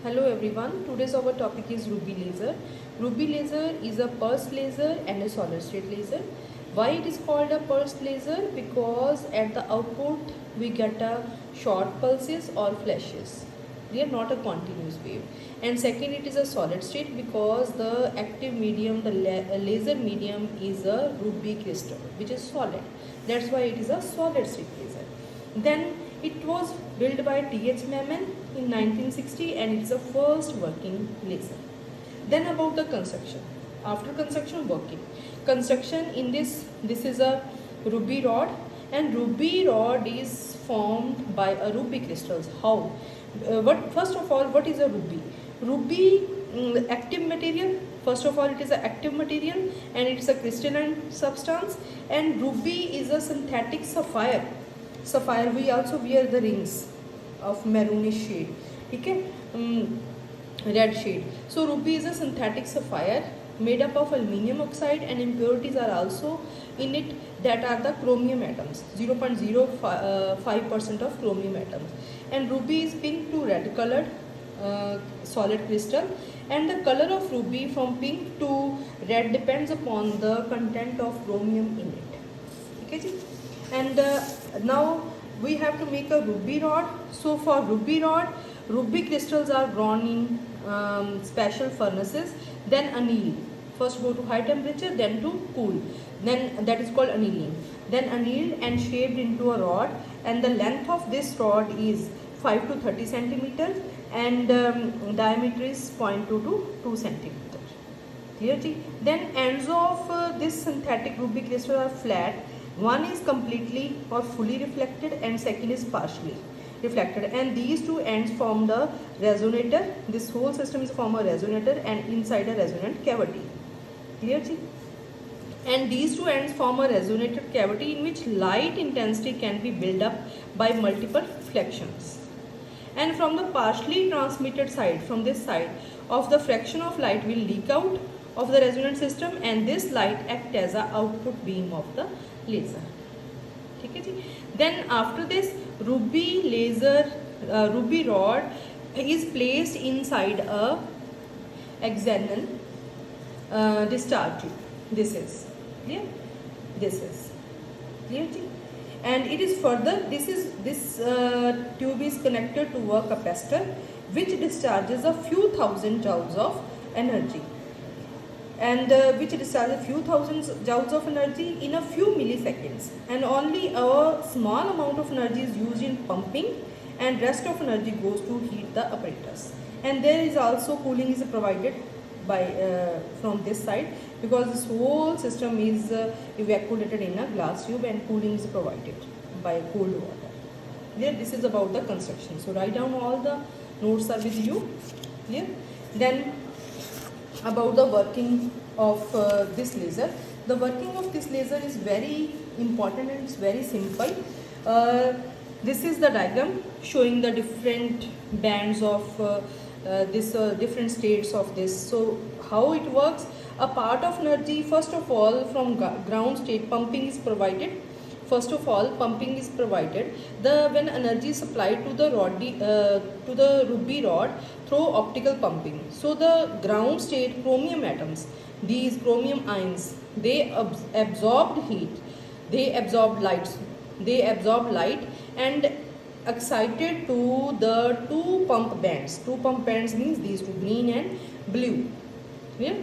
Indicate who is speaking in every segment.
Speaker 1: Hello everyone, today's our topic is Ruby laser. Ruby laser is a pulsed laser and a solid state laser. Why it is called a pulsed laser? Because at the output we get a short pulses or flashes. They are not a continuous wave. And second, it is a solid state because the active medium, the laser medium is a ruby crystal which is solid. That's why it is a solid state laser. Then it was built by T.H. Memon in 1960 and it is the first working laser. Then about the construction. After construction, working. Construction in this is a ruby rod, and ruby rod is formed by a ruby crystals. How? First of all, what is a ruby? Ruby active material. First of all, it is an active material and it is a crystalline substance, and ruby is a synthetic sapphire. Sapphire, we also wear the rings of maroonish shade, okay, red shade. So ruby is a synthetic sapphire made up of aluminium oxide, and impurities are also in it, that are the chromium atoms, 0.05% of chromium atoms. And ruby is pink to red colored solid crystal, and the color of ruby from pink to red depends upon the content of chromium in it. Okay, and now we have to make a ruby rod. So for ruby rod, ruby crystals are ground in special furnaces, then annealed. First go to high temperature, then to cool, then that is called annealing. Then annealed and shaped into a rod, and the length of this rod is 5 to 30 centimeters, and diameter is 0.2 to 2 centimeters. Clear? Then ends of this synthetic ruby crystal are flat. One is completely or fully reflected and second is partially reflected, and these two ends form the resonator. This whole system is form a resonator and inside a resonant cavity. Clear? And these two ends form a resonator cavity in which light intensity can be built up by multiple flexions. And from the partially transmitted side, from this side of the fraction of light will leak out of the resonant system, and this light act as a output beam of the laser. Okay. Then after this, ruby laser, ruby rod is placed inside a xenon discharge tube. This is clear. This is clear. And it is further, this tube is connected to a capacitor which discharges a few thousand joules of energy, and which discharges a few thousand joules of energy in a few milliseconds, and only a small amount of energy is used in pumping, and rest of energy goes to heat the apparatus. And there is also cooling is provided by from this side, because this whole system is evacuated in a glass tube, and cooling is provided by cold water. There, this is about the construction. So write down all the notes are with you. Yeah. Then about the working of this laser. The working of this laser is very important and it's very simple. This is the diagram showing the different bands of different states of this. So how it works? A part of energy, first of all, from ground state, pumping is provided. First of all, pumping is provided. When energy is supplied to the ruby rod through optical pumping. So the ground state chromium atoms, these chromium ions, they absorbed heat, they absorbed light, and excited to the two pump bands. Two pump bands means these two, green and blue. Yeah?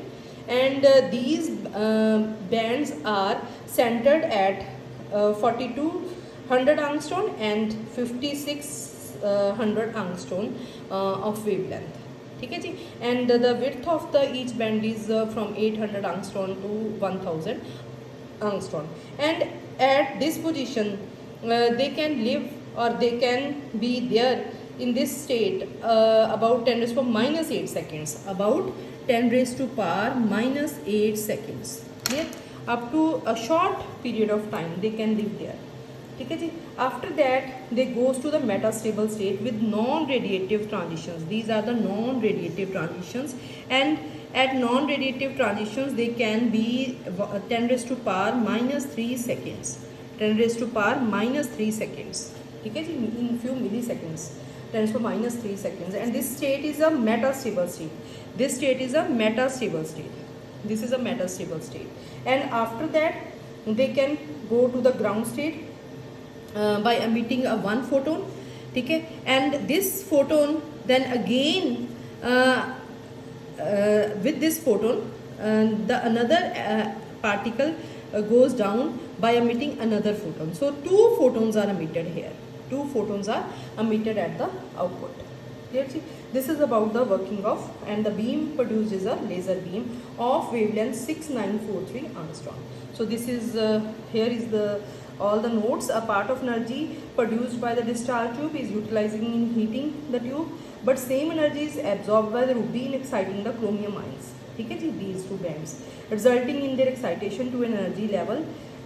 Speaker 1: And these bands are centered at 4200 angstrom and 5600 angstrom of wavelength. Okay, and the width of each band is from 800 angstrom to 1000 angstrom. And at this position, they can live or they can be there in this state about 10 raised to minus 8 seconds. About 10 raised to power minus 8 seconds. Yeah? Up to a short period of time they can live there. Okay? After that, they goes to the metastable state with non-radiative transitions. These are the non-radiative transitions, and at non-radiative transitions they can be 10 raised to power minus 3 seconds. 10 raised to power minus 3 seconds. Okay? In few milliseconds. 10 to minus 3 seconds, and this state is a metastable state. This state is a metastable state. This is a metastable state, and after that they can go to the ground state by emitting a one photon. Okay, and this photon then again with this photon the another particle goes down by emitting another photon. So two photons are emitted here. Two photons are emitted at the output. Clear? This is about the working of, and the beam produced is a laser beam of wavelength 6943 angstrom. So this is here is the all the nodes. A part of energy produced by the discharge tube is utilizing in heating the tube, but same energy is absorbed by the ruby in exciting the chromium ions. Okay, these two bands, resulting in their excitation to an energy level,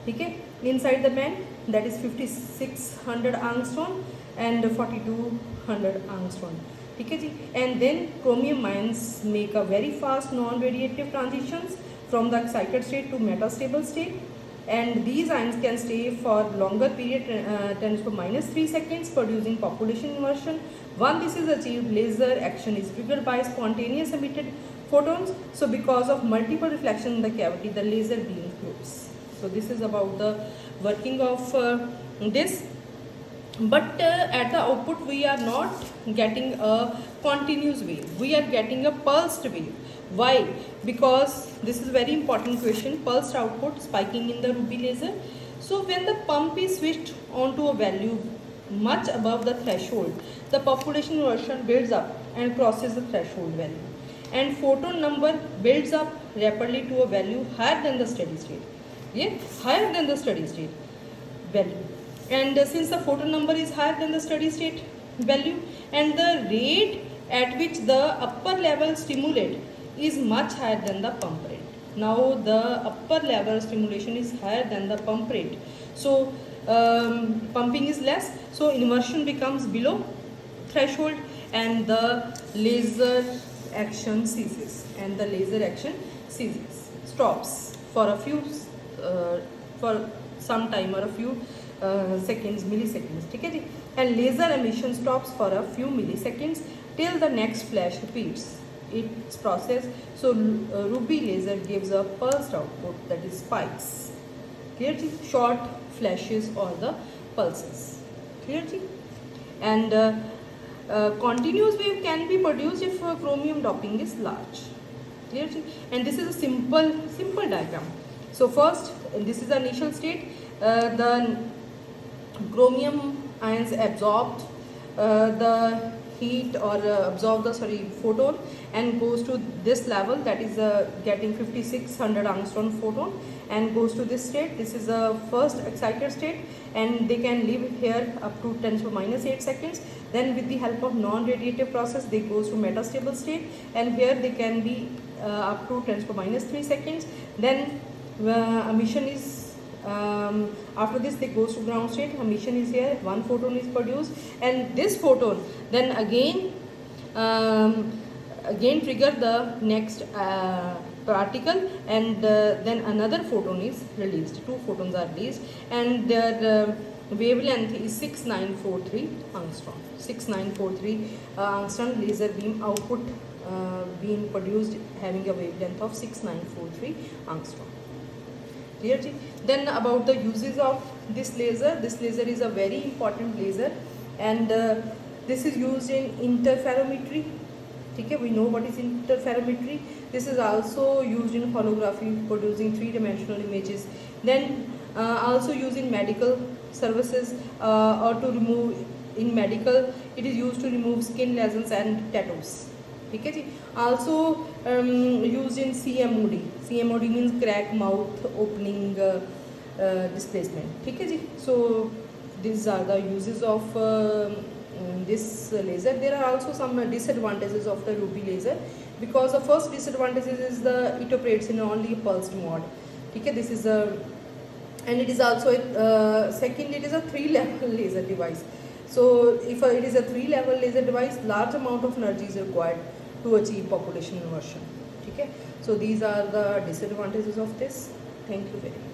Speaker 1: okay, inside the band, that is 5600 angstrom and 4200 angstrom. Okay, and then chromium ions make a very fast non-radiative transitions from the excited state to metastable state, and these ions can stay for longer period 10 to minus 3 seconds, producing population inversion. Once this is achieved, laser action is triggered by spontaneous emitted photons. So because of multiple reflection in the cavity, the laser beam glows. So this is about the working of this. But at the output we are not getting a continuous wave, we are getting a pulsed wave. Why? Because this is very important question. Pulsed output spiking in the ruby laser. So when the pump is switched on to a value much above the threshold, the population inversion builds up and crosses the threshold value, and photon number builds up rapidly to a value higher than the steady state. Yeah, higher than the steady state value. And since the photon number is higher than the steady state value, and the rate at which the upper level stimulate is much higher than the pump rate. Now the upper level stimulation is higher than the pump rate. So pumping is less, so inversion becomes below threshold, and the laser action ceases, and the laser action ceases, stops for a few for some time or a few seconds, milliseconds. Okay, and laser emission stops for a few milliseconds till the next flash repeats its process. So ruby laser gives a pulsed output, that is spikes. Clear? Short flashes or the pulses. Clear? And continuous wave can be produced if chromium doping is large. Clear? And this is a simple diagram. So first, this is the initial state. The chromium ions absorbed the heat or absorb the photon and goes to this level, that is getting 5600 angstrom photon, and goes to this state. This is the first excited state, and they can live here up to 10 to minus 8 seconds. Then with the help of non-radiative process they goes to metastable state, and here they can be up to 10 to minus 3 seconds. Then emission is after this they goes to ground state. Emission is here, one photon is produced, and this photon then again trigger the next particle, and then another photon is released. Two photons are released, and their wavelength is 6943 angstrom. 6943 angstrom laser beam output being produced having a wavelength of 6943 angstrom. Clear? Then about the uses of this laser. This laser is a very important laser, and this is used in interferometry. Okay, we know what is interferometry. This is also used in holography, producing three-dimensional images. Then also used in medical services or to remove, in medical it is used to remove skin lesions and tattoos. Okay, also used in CMOD. CMOD means crack mouth opening displacement. Okay, so these are the uses of this laser. There are also some disadvantages of the ruby laser, because the first disadvantage is it operates in only pulsed mode. Okay, this is a, and it is also second, it is a 3-level laser device. So if it is a 3-level laser device, large amount of energy is required to achieve population inversion. Okay, so these are the disadvantages of this. Thank you very much.